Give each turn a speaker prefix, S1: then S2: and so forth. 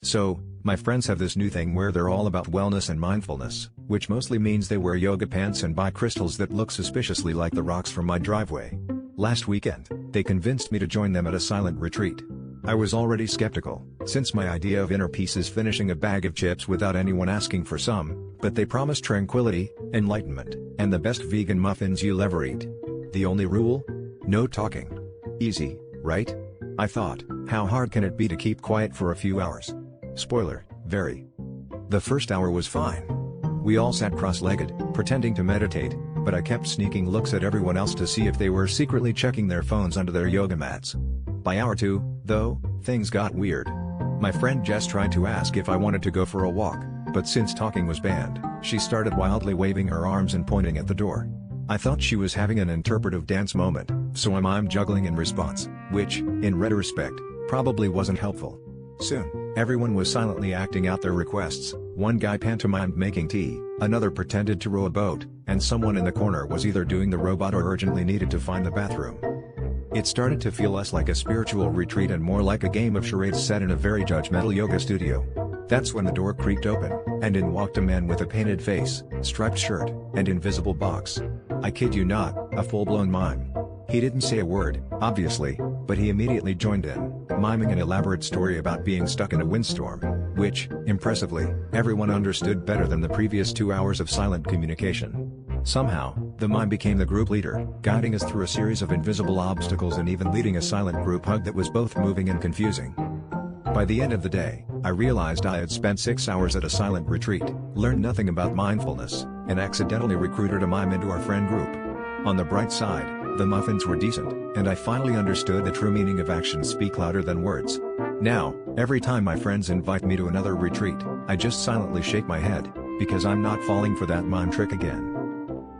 S1: So, my friends have this new thing where they're all about wellness and mindfulness, which mostly means they wear yoga pants and buy crystals that look suspiciously like the rocks from my driveway. Last weekend, they convinced me to join them at a silent retreat. I was already skeptical, since my idea of inner peace is finishing a bag of chips without anyone asking for some, but they promised tranquility, enlightenment, and the best vegan muffins you'll ever eat. The only rule? No talking. Easy, right? I thought, how hard can it be to keep quiet for a few hours? Spoiler, very. The first hour was fine. We all sat cross-legged, pretending to meditate, but I kept sneaking looks at everyone else to see if they were secretly checking their phones under their yoga mats. By hour 2, though, things got weird. My friend Jess tried to ask if I wanted to go for a walk, but since talking was banned, she started wildly waving her arms and pointing at the door. I thought she was having an interpretive dance moment, so I mimed juggling in response, which, in retrospect, probably wasn't helpful. Soon, everyone was silently acting out their requests. One guy pantomimed making tea, another pretended to row a boat, and someone in the corner was either doing the robot or urgently needed to find the bathroom. It started to feel less like a spiritual retreat and more like a game of charades set in a very judgmental yoga studio. That's when the door creaked open, and in walked a man with a painted face, striped shirt, and invisible box. I kid you not, a full-blown mime. He didn't say a word, obviously, but he immediately joined in, miming an elaborate story about being stuck in a windstorm, which, impressively, everyone understood better than the previous 2 hours of silent communication. Somehow, the mime became the group leader, guiding us through a series of invisible obstacles and even leading a silent group hug that was both moving and confusing. By the end of the day, I realized I had spent 6 hours at a silent retreat, learned nothing about mindfulness, and accidentally recruited a mime into our friend group. On the bright side, the muffins were decent, and I finally understood the true meaning of actions speak louder than words. Now, every time my friends invite me to another retreat, I just silently shake my head, because I'm not falling for that mime trick again.